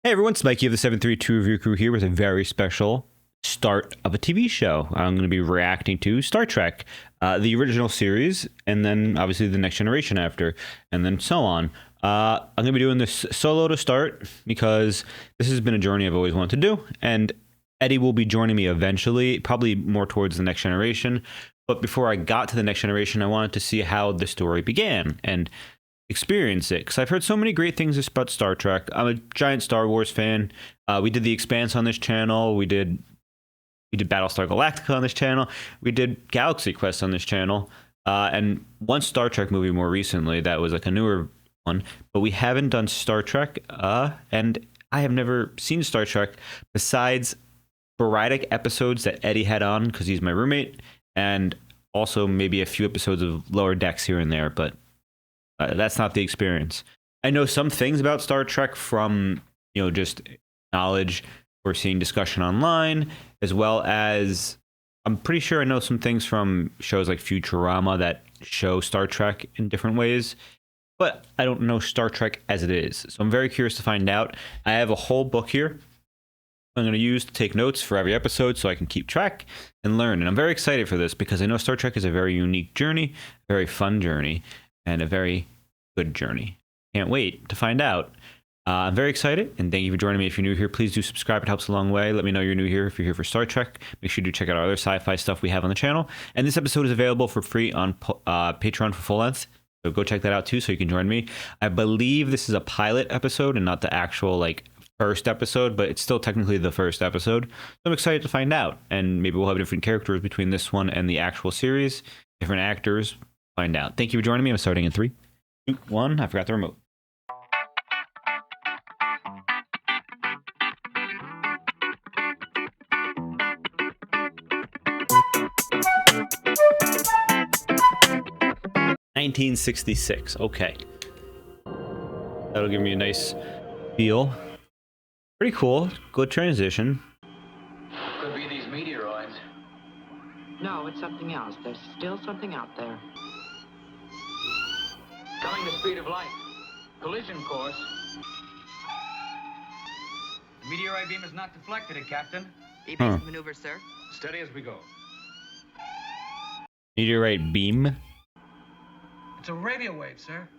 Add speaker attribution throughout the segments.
Speaker 1: Hey everyone, it's Mikey of the 732 Review Crew here with a very special start of a TV show. I'm going to be reacting to Star Trek, the original series, and then obviously the Next Generation after, and then so on. I'm going to be doing this solo to start because this has been a journey I've always wanted to do, and Eddie will be joining me eventually, probably more towards the Next Generation. But before I got to the Next Generation, I wanted to see how the story began and experience it, because I've heard so many great things about Star Trek. I'm a giant Star Wars fan. We did The Expanse on this channel. We did Battlestar Galactica on this channel. We did Galaxy Quest on this channel, and one Star Trek movie more recently that was like a newer one. But we haven't done Star Trek, and I have never seen Star Trek besides sporadic episodes that Eddie had on because he's my roommate, and also maybe a few episodes of Lower Decks here and there, but that's not the experience. I know some things about Star Trek from, just knowledge or seeing discussion online, as well as I'm pretty sure I know some things from shows like Futurama that show Star Trek in different ways, but I don't know Star Trek as it is. So I'm very curious to find out. I have a whole book here I'm going to use to take notes for every episode so I can keep track and learn. And I'm very excited for this because I know Star Trek is a very unique journey, a very fun journey, and a very good journey. Can't wait to find out. I'm very excited, and thank you for joining me. If you're new here, please do subscribe. It helps a long way. Let me know you're new here. If you're here for Star Trek, make sure you do check out our other sci-fi stuff we have on the channel. And this episode is available for free on Patreon for full length. So go check that out too so you can join me. I believe this is a pilot episode and not the actual first episode, but it's still technically the first episode. So I'm excited to find out, and maybe we'll have different characters between this one and the actual series, different actors. Find out. Thank you for joining me. I'm starting in 3, 2, 1. I forgot the remote. (1966). Okay, that'll give me a nice feel. Pretty cool. Good transition.
Speaker 2: Could be these meteoroids.
Speaker 3: No, it's something else. There's still something out there.
Speaker 2: Coming the speed of light. Collision course. The meteorite beam is not deflected, Captain.
Speaker 3: Evasive maneuver, sir.
Speaker 2: Steady as we go.
Speaker 1: Meteorite beam.
Speaker 4: It's a radio wave, sir.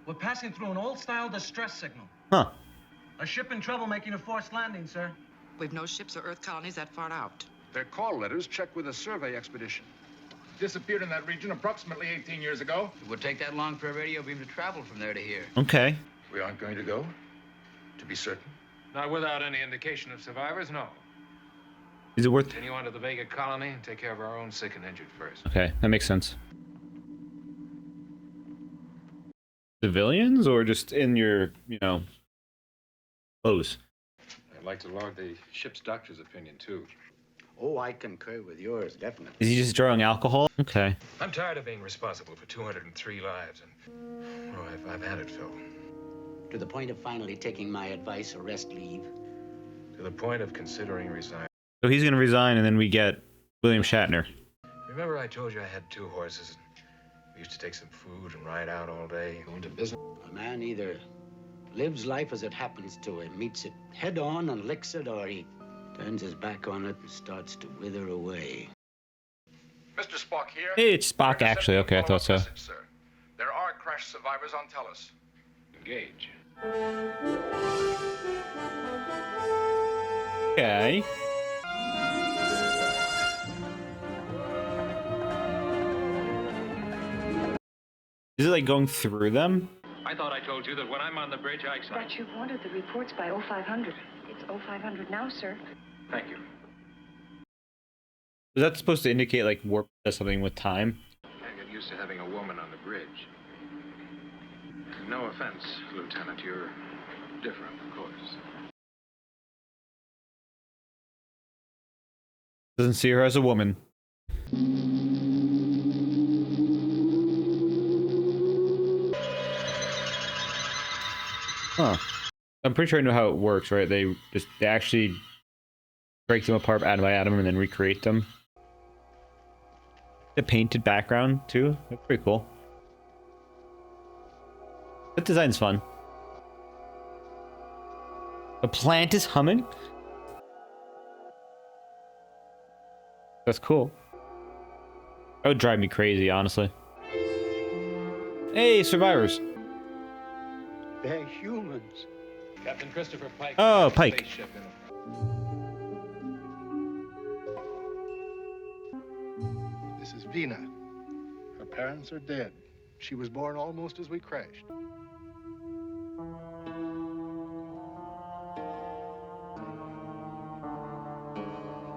Speaker 4: We're passing through an old-style distress signal.
Speaker 1: Huh.
Speaker 4: A ship in trouble making a forced landing, sir.
Speaker 3: We've no ships or Earth colonies that far out.
Speaker 5: Their call letters checked with a survey expedition.
Speaker 6: Disappeared in that region approximately 18 years ago.
Speaker 2: It would take that long for a radio beam to travel from there to here.
Speaker 1: Okay.
Speaker 5: We aren't going to go? To be certain?
Speaker 6: Not without any indication of survivors, no.
Speaker 1: Is it worth?
Speaker 6: Continue on to the Vega colony and take care of our own sick and injured first.
Speaker 1: Okay, that makes sense. Civilians or just in your, clothes?
Speaker 6: I'd like to log the ship's doctor's opinion, too.
Speaker 7: Oh, I concur with yours, definitely.
Speaker 1: Is he just drawing alcohol? Okay.
Speaker 6: I'm tired of being responsible for 203 lives, and I've had it, Phil.
Speaker 7: To the point of finally taking my advice, arrest leave.
Speaker 6: To the point of considering resigning.
Speaker 1: So he's going to resign, and then we get William Shatner.
Speaker 6: Remember I told you I had 2 horses? We used to take some food and ride out all day, go into business.
Speaker 7: A man either lives life as it happens to him, meets it head on and licks it, or he turns his back on it and starts to wither away.
Speaker 5: Mr. Spock here.
Speaker 1: Hey, it's Spock, actually. Okay, I thought so.
Speaker 5: Message, sir. There are crash survivors on Tellus.
Speaker 6: Engage.
Speaker 1: Okay. Is it like going through them?
Speaker 6: I thought I told you that when I'm on the bridge, I excite.
Speaker 8: But you wanted the reports by 0500. It's 0500 now, sir.
Speaker 6: Thank you.
Speaker 1: Is that supposed to indicate like warp does something with time?
Speaker 6: I get used to having a woman on the bridge. No offense, Lieutenant. You're different, of course.
Speaker 1: Doesn't see her as a woman. Huh. I'm pretty sure I know how it works, right? They actually break them apart atom by atom and then recreate them. The painted background too. That's pretty cool. That design's fun. The plant is humming? That's cool. That would drive me crazy, honestly. Hey, survivors.
Speaker 7: They're humans.
Speaker 6: Captain Christopher Pike.
Speaker 1: Oh, Pike.
Speaker 6: Spaceship in
Speaker 9: This is Vina. Her parents are dead. She was born almost as we crashed.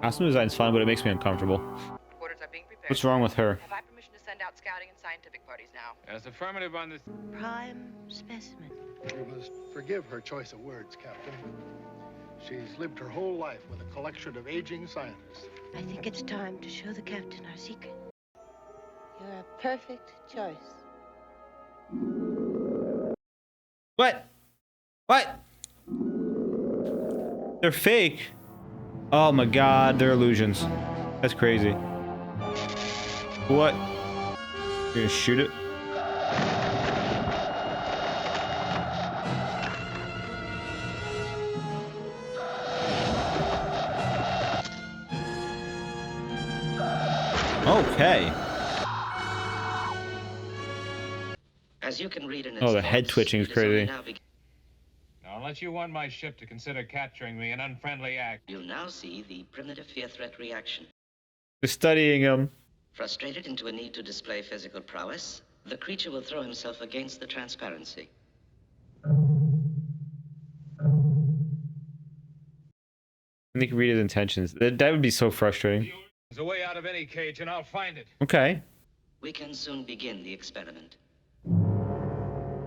Speaker 1: Costume design's fun, but it makes me uncomfortable.
Speaker 3: Orders are being prepared.
Speaker 1: What's wrong with her?
Speaker 3: Have I permission to send out scouting and scientific parties now?
Speaker 6: As affirmative on this.
Speaker 8: Prime specimen.
Speaker 9: You must forgive her choice of words, Captain. She's lived her whole life with a collection of aging scientists.
Speaker 8: I think it's time to show the captain our secret. You're a perfect choice.
Speaker 1: What? What? They're fake. Oh my god, they're illusions. That's crazy. What? You're gonna shoot it? Okay.
Speaker 10: As you can read in its
Speaker 1: Oh, the head
Speaker 10: notes,
Speaker 1: twitching is
Speaker 10: it only
Speaker 1: crazy.
Speaker 6: Now, unless you want my ship to consider capturing me an unfriendly act.
Speaker 10: You'll now see the primitive fear-threat reaction.
Speaker 1: They're studying him.
Speaker 10: Frustrated into a need to display physical prowess, the creature will throw himself against the transparency.
Speaker 1: And they can read his intentions. That would be so frustrating.
Speaker 6: There's a way out of any cage, and I'll find it.
Speaker 1: Okay.
Speaker 10: We can soon begin the experiment.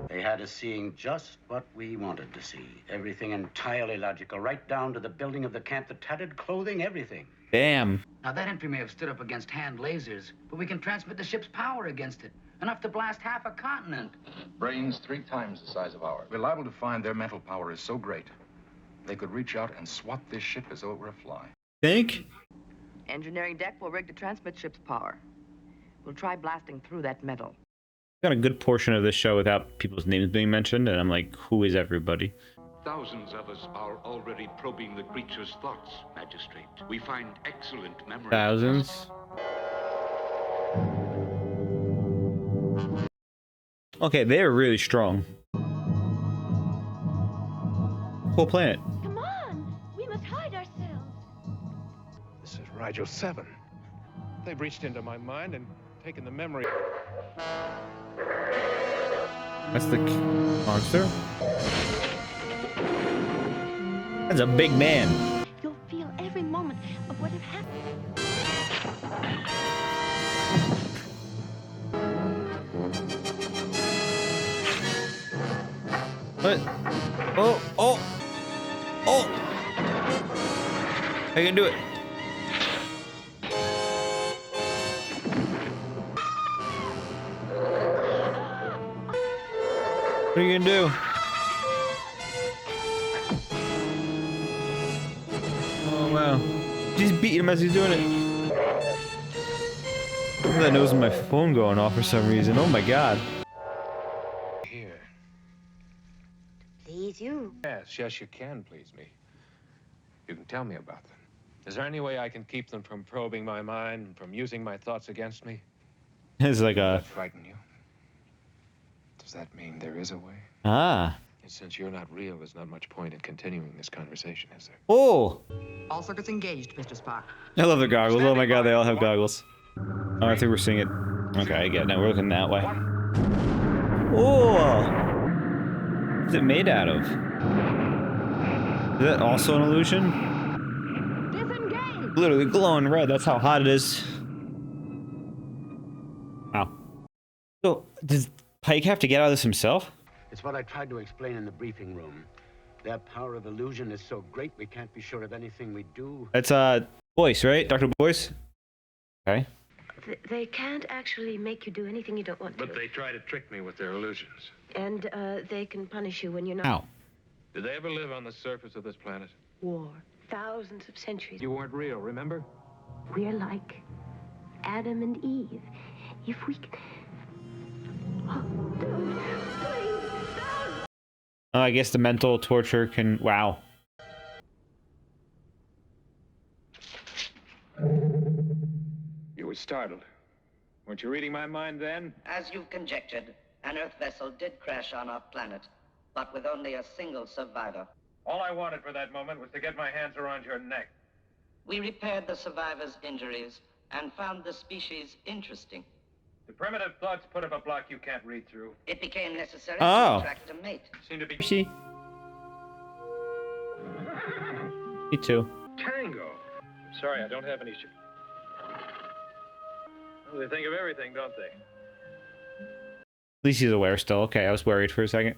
Speaker 7: They had us seeing just what we wanted to see. Everything entirely logical, right down to the building of the camp, the tattered clothing, everything.
Speaker 1: Damn.
Speaker 2: Now, that entry may have stood up against hand lasers, but we can transmit the ship's power against it. Enough to blast half a continent.
Speaker 5: Brains 3 times the size of ours. We're liable to find their mental power is so great, they could reach out and swat this ship as though it were a fly.
Speaker 1: Think?
Speaker 3: Engineering deck will rig to transmit ship's power. We'll try blasting through that metal.
Speaker 1: Got a good portion of this show without people's names being mentioned, and I'm like, who is everybody?
Speaker 11: Thousands of us are already probing the creature's thoughts, Magistrate. We find excellent memory.
Speaker 1: Thousands? Okay, they're really strong. Whole planet.
Speaker 8: Come on! We must hide ourselves.
Speaker 9: This is Rigel 7.
Speaker 6: They've reached into my mind and taken the memory.
Speaker 1: That's the monster? That's a big man.
Speaker 8: You'll feel every moment of what has happened.
Speaker 1: What? Oh, oh, oh! I can do it. What are you gonna do? Oh wow. She's beating him as he's doing it. That nose of my phone going off for some reason. Oh my god.
Speaker 6: Here.
Speaker 8: Please you.
Speaker 6: Yes, you can please me. You can tell me about them. Is there any way I can keep them from probing my mind and from using my thoughts against me?
Speaker 1: It's like
Speaker 6: Does
Speaker 1: a
Speaker 6: that frighten you? Does that mean there is a way?
Speaker 1: ah.
Speaker 6: And since you're not real, there's not much point in continuing this conversation, is there?
Speaker 1: Oh!
Speaker 3: All circuits engaged, Mr. Spock.
Speaker 1: I love the goggles. Oh my god, they all have goggles. Oh, I think we're seeing it. Okay, I get it. Now we're looking that way. Oh! What's it made out of? Is that also an illusion?
Speaker 8: Disengage!
Speaker 1: Literally glowing red. That's how hot it is. Wow. So, does Pike have to get out of this himself?
Speaker 7: It's what I tried to explain in the briefing room. Their power of illusion is so great we can't be sure of anything we do.
Speaker 1: That's, Boyce, right? Dr. Boyce? Okay.
Speaker 8: They can't actually make you do anything you don't want to.
Speaker 6: But they try to trick me with their illusions.
Speaker 8: And they can punish you when you're not.
Speaker 1: Ow.
Speaker 6: Did they ever live on the surface of this planet?
Speaker 8: War. Thousands of centuries.
Speaker 6: You weren't real, remember?
Speaker 8: We're like Adam and Eve. If we can... Oh, don't. Please, don't.
Speaker 1: I guess the mental torture can... Wow.
Speaker 6: was startled. Weren't you reading my mind then?
Speaker 10: As you've conjectured, an Earth vessel did crash on our planet, but with only a single survivor.
Speaker 6: All I wanted for that moment was to get my hands around your neck.
Speaker 10: We repaired the survivor's injuries and found the species interesting.
Speaker 6: The primitive thoughts put up a block you can't read through.
Speaker 10: It became necessary
Speaker 1: Oh.
Speaker 10: to attract a mate.
Speaker 6: Seem to be
Speaker 1: See? Me too.
Speaker 6: Tango. Sorry, I don't have any. Well, they think of everything, don't they?
Speaker 1: At least he's aware still. Okay, I was worried for a second.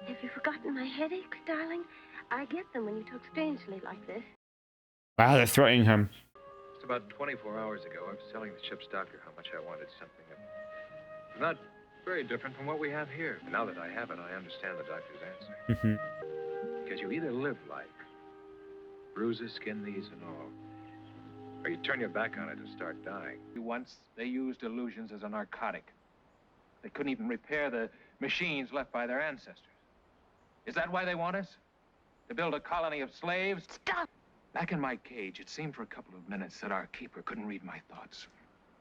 Speaker 8: Have you forgotten my headaches, darling? I get them when you talk strangely like this.
Speaker 1: Wow, they're threatening him.
Speaker 6: Just about 24 hours ago, I was telling the ship's doctor how much I wanted something not very different from what we have here. But now that I have it, I understand the doctor's answer. Because you either live life, bruises, skin these and all, or you turn your back on it and start dying. Once, they used illusions as a narcotic. They couldn't even repair the machines left by their ancestors. Is that why they want us? To build a colony of slaves?
Speaker 8: Stop!
Speaker 6: Back in my cage, it seemed for a couple of minutes that our keeper couldn't read my thoughts.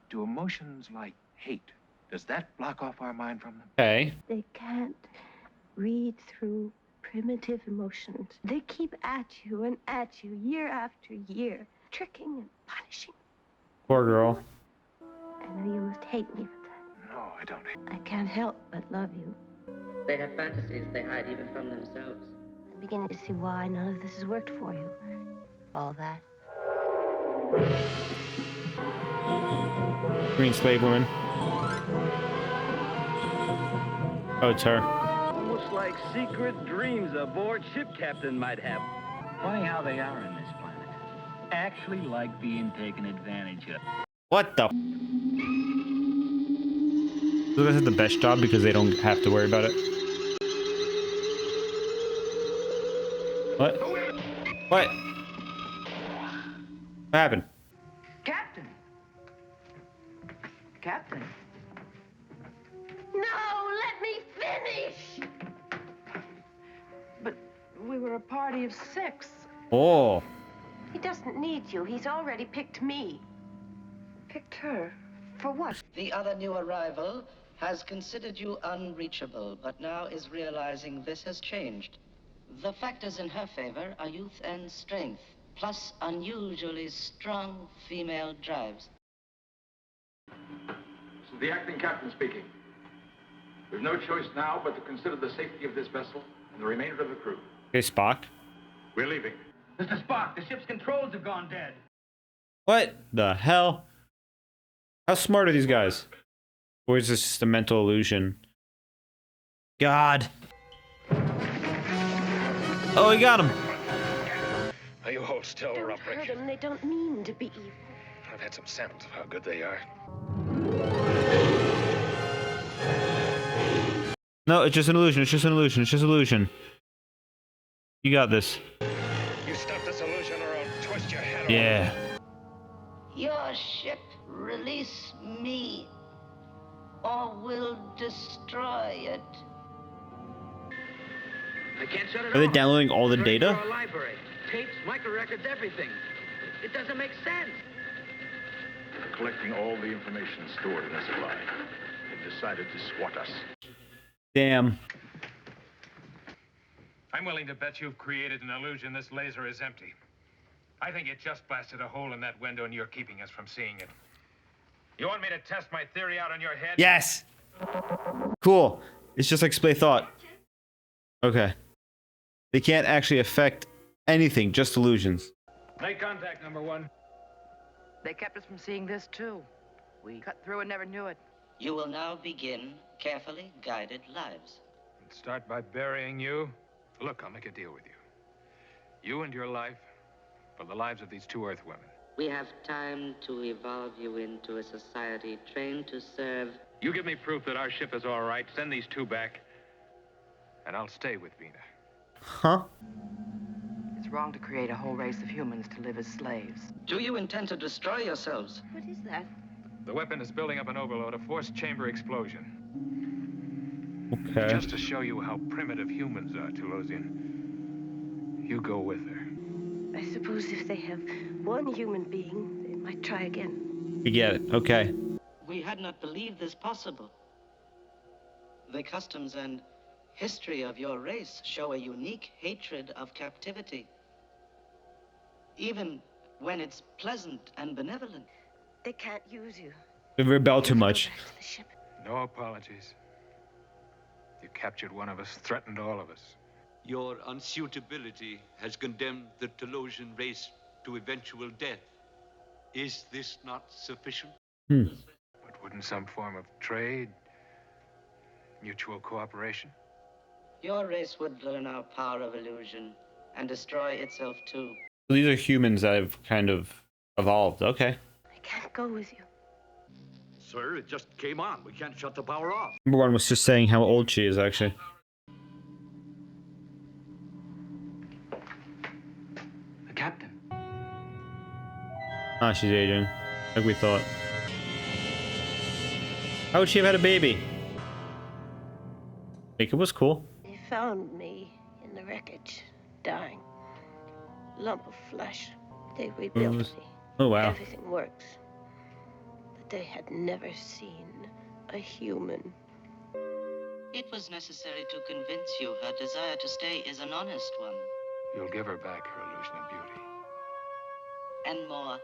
Speaker 6: Do emotions like hate, does that block off our mind from them?
Speaker 1: Okay.
Speaker 8: They can't read through primitive emotions. They keep at you year after year, tricking and punishing.
Speaker 1: Poor girl.
Speaker 8: I know you must hate me for that.
Speaker 6: No, I don't.
Speaker 8: I can't help but love you.
Speaker 10: They have fantasies they hide even from themselves.
Speaker 8: I'm beginning to see why none of this has worked for you. All that.
Speaker 1: Green slave woman. Oh, it's her.
Speaker 12: Almost like secret dreams a board ship captain might have.
Speaker 13: Funny how they are on this planet. Actually like being taken advantage of.
Speaker 1: What the? So this is the best job because they don't have to worry about it. What? What? What happened?
Speaker 3: Captain! Captain!
Speaker 8: No, let me finish!
Speaker 3: But we were a party of 6.
Speaker 1: Oh.
Speaker 8: He doesn't need you. He's already picked me.
Speaker 3: Picked her? For what?
Speaker 10: The other new arrival has considered you unreachable, but now is realizing this has changed. The factors in her favor are youth and strength, plus unusually strong female drives.
Speaker 5: This is the acting captain speaking. We've no choice now but to consider the safety of this vessel and the remainder of the crew.
Speaker 1: Hey, Spock.
Speaker 5: We're leaving.
Speaker 13: Mr. Spock, the ship's controls have gone dead.
Speaker 1: What the hell? How smart are these guys? Or is this just a mental illusion? God. Oh, he got him.
Speaker 6: Now you hold still,
Speaker 8: Don't hurt them. They don't mean to be evil.
Speaker 6: I've had some samples of how good they are.
Speaker 1: No, it's just an illusion. It's just an illusion. It's just an illusion. You got this.
Speaker 6: You stop this illusion or I'll twist your head off.
Speaker 1: Yeah.
Speaker 10: Your ship, release me, or we'll destroy it.
Speaker 13: I can't shut it
Speaker 1: Are they
Speaker 13: off.
Speaker 1: downloading all the
Speaker 13: Search
Speaker 1: data?
Speaker 13: for a library. Tapes, micro-records, everything. It doesn't make sense.
Speaker 5: They're collecting all the information stored in this line. They've decided to swat us.
Speaker 1: Damn.
Speaker 6: I'm willing to bet you've created an illusion this laser is empty. I think it just blasted a hole in that window and you're keeping us from seeing it. You want me to test my theory out on your head?
Speaker 1: Yes. Cool. It's just like Splay thought. Okay. They can't actually affect anything, just illusions.
Speaker 6: Make contact, number 1.
Speaker 3: They kept us from seeing this, too. We cut through and never knew it.
Speaker 10: You will now begin carefully guided lives.
Speaker 6: Start by burying you. Look, I'll make a deal with you. You and your life for the lives of these 2 Earth women.
Speaker 10: We have time to evolve you into a society trained to serve.
Speaker 6: You give me proof that our ship is all right, send these 2 back, and I'll stay with Vina.
Speaker 1: Huh?
Speaker 3: It's wrong to create a whole race of humans to live as slaves.
Speaker 10: Do you intend to destroy yourselves?
Speaker 8: What is that?
Speaker 6: The weapon is building up an overload, a forced chamber explosion.
Speaker 1: Okay.
Speaker 6: Just to show you how primitive humans are, Tulosian. You go with her.
Speaker 8: I suppose if they have one human being, then might try again.
Speaker 1: We get it. Okay.
Speaker 10: We had not believed this possible. The customs and history of your race show a unique hatred of captivity, even when it's pleasant and benevolent.
Speaker 8: They can't use you.
Speaker 1: We rebel too much.
Speaker 6: No apologies. You captured one of us, threatened all of us.
Speaker 11: Your unsuitability has condemned the Telosian race to eventual death. Is this not sufficient?
Speaker 6: But wouldn't some form of trade, mutual cooperation?
Speaker 10: Your race would learn our power of illusion and destroy itself too.
Speaker 1: So these are humans that have kind of evolved. Okay.
Speaker 8: I can't go with you.
Speaker 11: Sir, it just came on. We can't shut the power off.
Speaker 1: Number one was just saying how old she is, actually.
Speaker 2: The captain.
Speaker 1: Ah, she's aging. Like we thought. How would she have had a baby? Like, it was cool.
Speaker 8: They found me in the wreckage, dying. Lump of flesh. They rebuilt me.
Speaker 1: Oh, wow.
Speaker 8: Everything works. But they had never seen a human.
Speaker 10: It was necessary to convince you her desire to stay is an honest one.
Speaker 6: You'll give her back her illusion of beauty.
Speaker 10: And more.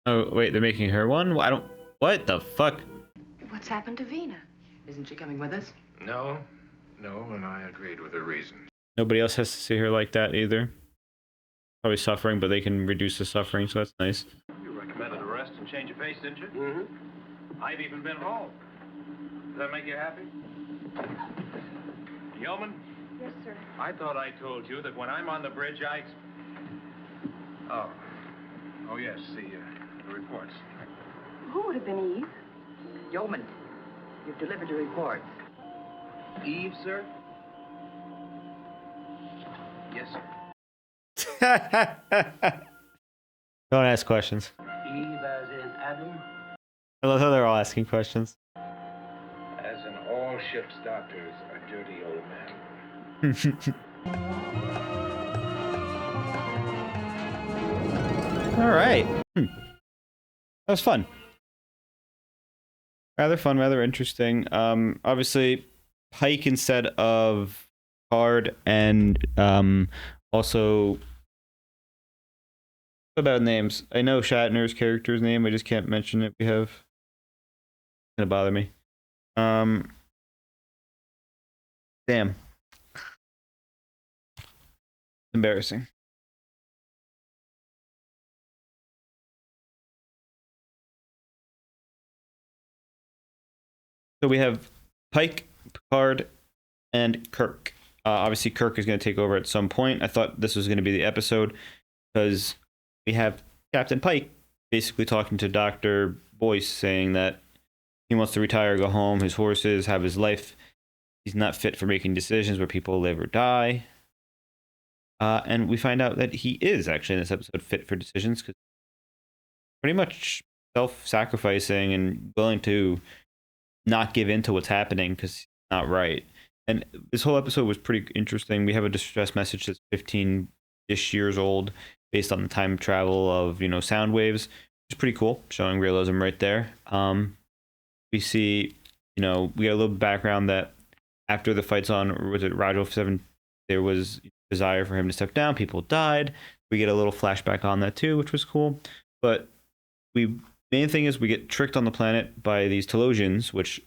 Speaker 1: Oh, wait, they're making her one? I don't... What the fuck?
Speaker 3: What's happened to Vina? Isn't she coming with us?
Speaker 6: No, and I agreed with her reason.
Speaker 1: Nobody else has to see her like that either. Probably suffering, but they can reduce the suffering, so that's nice.
Speaker 14: You recommended a rest and change of pace, didn't you? Mm-hmm. I've even been home. Does that make you happy? Yeoman?
Speaker 8: Yes, sir.
Speaker 14: I thought I told you that when I'm on the bridge, Oh, yes, the reports.
Speaker 3: Who would have been Eve? Yeoman, you've delivered your reports.
Speaker 14: Eve, sir? Yes, sir.
Speaker 1: Don't ask questions.
Speaker 7: Eve as in Adam?
Speaker 1: I love how they're all asking questions.
Speaker 6: As in all ship's doctors are dirty old men.
Speaker 1: All right. That was fun. Rather fun, rather interesting. Obviously, Pike instead of Picard, and also, what about names? I know Shatner's character's name. I just can't mention it. We have. It's gonna bother me. Damn. Embarrassing. So we have Pike, Picard, and Kirk. Obviously, Kirk is going to take over at some point. I thought this was going to be the episode because we have Captain Pike basically talking to Dr. Boyce saying that he wants to retire, go home, his horses, have his life. He's not fit for making decisions where people live or die. And we find out that he is actually in this episode fit for decisions because pretty much self-sacrificing and willing to not give in to what's happening because it's not right. And this whole episode was pretty interesting. We have a distress message that's 15-ish years old based on the time travel of, sound waves. It's pretty cool, showing realism right there. We see, we get a little background that after the fights on, was it Rajal 7, there was desire for him to step down. People died. We get a little flashback on that too, which was cool. But main thing is we get tricked on the planet by these Telosians, which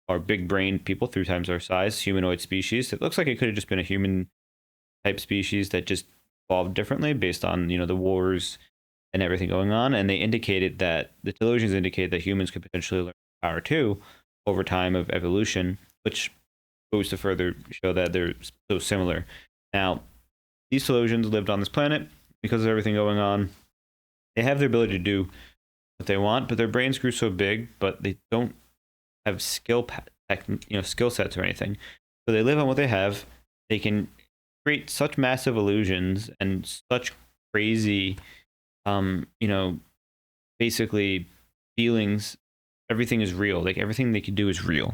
Speaker 1: are big-brained people, 3 times our size, humanoid species. It looks like it could have just been a human-type species that just evolved differently based on, the wars and everything going on. And they indicated that, the Telosians indicated that humans could potentially learn power too over time of evolution, which goes to further show that they're so similar. Now, these Telosians lived on this planet because of everything going on. They have the ability to do what they want, but their brains grew so big, but they don't have skill sets or anything. So they live on what they have. They can create such massive illusions and such crazy, basically feelings. Everything is real. Like everything they can do is real,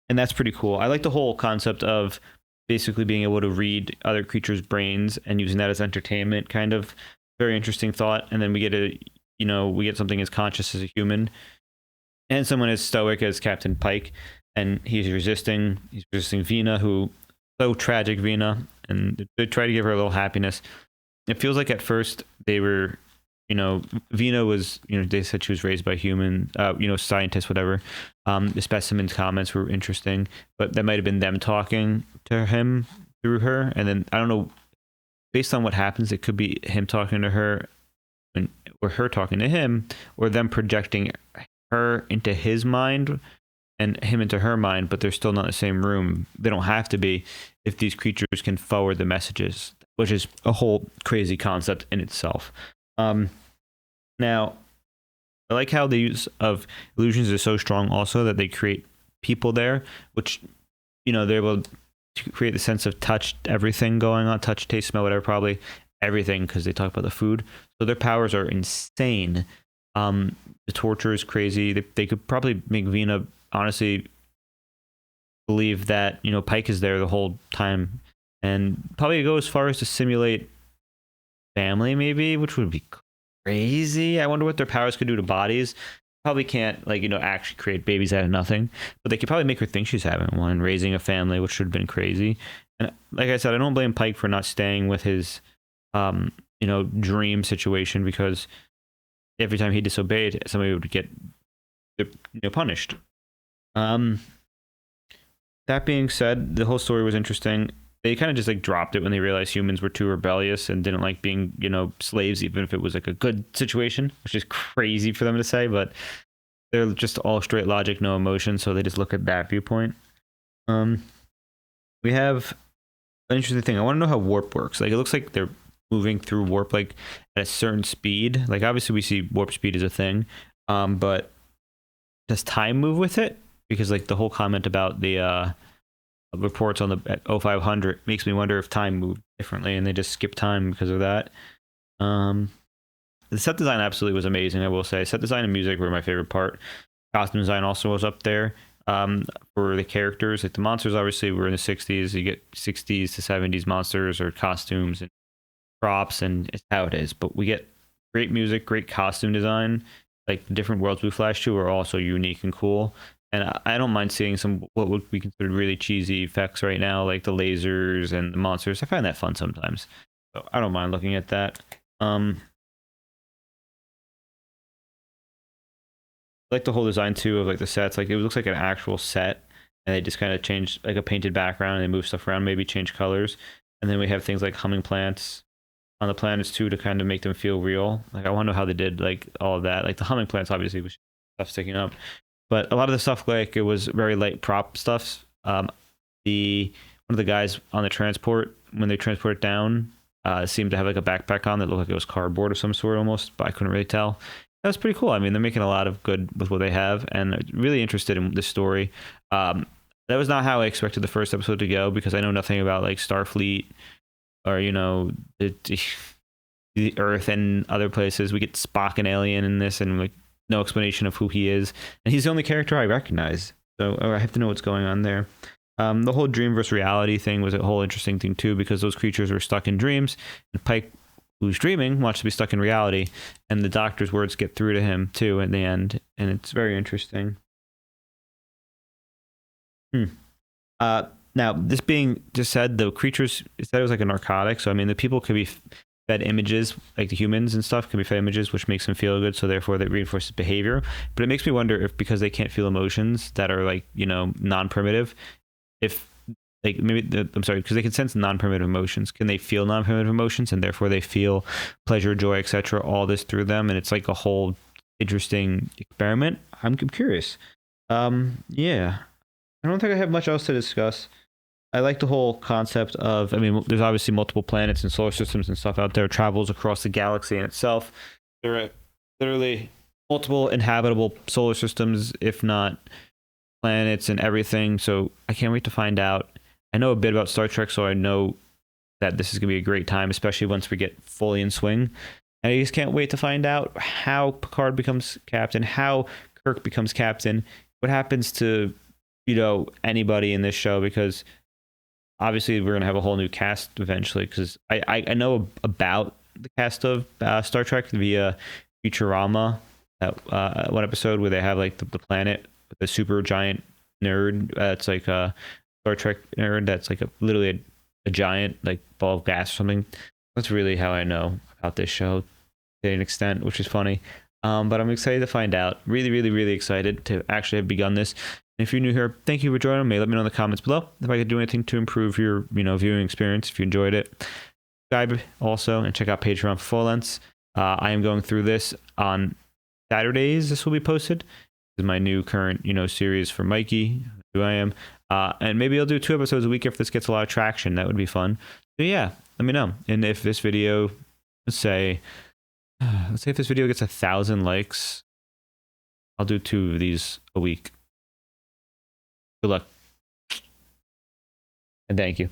Speaker 1: and that's pretty cool. I like the whole concept of basically being able to read other creatures' brains and using that as entertainment, kind of very interesting thought. And then we get something as conscious as a human and someone as stoic as Captain Pike, and he's resisting Vina, who so tragic, Vina, and they try to give her a little happiness. It feels like at first they were, Vina was, they said she was raised by human, scientists, whatever. The specimen's comments were interesting, but that might have been them talking to him through her. And then I don't know, based on what happens, it could be him talking to her or her talking to him, or them projecting her into his mind and him into her mind, but they're still not in the same room. They don't have to be if these creatures can forward the messages, which is a whole crazy concept in itself. Now, I like how the use of illusions is so strong also that they create people there, which, they're able to create the sense of touch, everything going on, touch, taste, smell, whatever, probably everything, because they talk about the food. So their powers are insane. The torture is crazy. They could probably make Vina honestly believe that, Pike is there the whole time, and probably go as far as to simulate family, maybe, which would be crazy. I wonder what their powers could do to bodies. Probably can't, actually create babies out of nothing, but they could probably make her think she's having one, raising a family, which would have been crazy. And like I said, I don't blame Pike for not staying with his, dream situation, because every time he disobeyed, somebody would get, punished. That being said, the whole story was interesting. They kind of just dropped it when they realized humans were too rebellious and didn't like being, slaves, even if it was a good situation, which is crazy for them to say, but they're just all straight logic, no emotion. So they just look at that viewpoint. We have an interesting thing. I want to know how warp works. It looks like they're moving through warp at a certain speed. Obviously we see warp speed is a thing, but does time move with it? Because the whole comment about the reports on the 0500 makes me wonder if time moved differently and they just skipped time because of that. The set design absolutely was amazing, I will say. Set design and music were my favorite part. Costume design also was up there for the characters. The monsters obviously were in the 60s. You get 60s to 70s monsters or costumes and props, and it's how it is. But we get great music, great costume design. The different worlds we flash to are also unique and cool. And I don't mind seeing some what would be considered really cheesy effects right now, like the lasers and the monsters. I find that fun sometimes. So I don't mind looking at that. I like the whole design too of the sets. It looks like an actual set, and they just kind of changed a painted background and they move stuff around, maybe change colors. And then we have things like humming plants on the planets too to kind of make them feel real. I want to know how they did all of that. The humming plants obviously was stuff sticking up. But a lot of the stuff, it was very light prop stuff. One of the guys on the transport, when they transport it down, seemed to have a backpack on that looked like it was cardboard of some sort almost, but I couldn't really tell. That was pretty cool. I mean, they're making a lot of good with what they have, and really interested in this story. That was not how I expected the first episode to go, because I know nothing about Starfleet or the Earth and other places. We get Spock, an alien, in this, and no explanation of who he is, and he's the only character I recognize, so I have to know what's going on there. The whole dream versus reality thing was a whole interesting thing too, because those creatures were stuck in dreams, and Pike, who's dreaming, wants to be stuck in reality, and the doctor's words get through to him too in the end, and it's very interesting. Now, this being just said, the creatures, it said it was a narcotic, so I mean the people could be fed images, the humans and stuff can be fed images, which makes them feel good, so therefore that reinforces behavior. But it makes me wonder if, because they can't feel emotions that are non-primitive, if because they can sense non-primitive emotions, can they feel non-primitive emotions, and therefore they feel pleasure, joy, etc., all this through them, and it's a whole interesting experiment. I'm curious. Yeah, I don't think I have much else to discuss. I like the whole concept of, there's obviously multiple planets and solar systems and stuff out there, travels across the galaxy in itself. There are literally multiple inhabitable solar systems, if not planets and everything. So I can't wait to find out. I know a bit about Star Trek, so I know that this is going to be a great time, especially once we get fully in swing. And I just can't wait to find out how Picard becomes captain, how Kirk becomes captain, what happens to, anybody in this show, because obviously we're gonna have a whole new cast eventually, because I know about the cast of Star Trek via Futurama, that one episode where they have like the planet with the super giant nerd. It's like a Star Trek nerd that's like literally a giant like ball of gas or something. That's really how I know about this show to an extent, which is funny. But I'm excited to find out. Really, really, really excited to actually have begun this. And if you're new here, thank you for joining me. Let me know in the comments below if I could do anything to improve your, viewing experience. If you enjoyed it, subscribe also and check out Patreon for full lengths. I am going through this on Saturdays. This will be posted. This is my new current, series for Mikey, who I am. And maybe I'll do 2 episodes a week if this gets a lot of traction. That would be fun. So yeah, let me know. And if this video, let's say if this video gets 1,000 likes, I'll do 2 of these a week. Good luck. And thank you.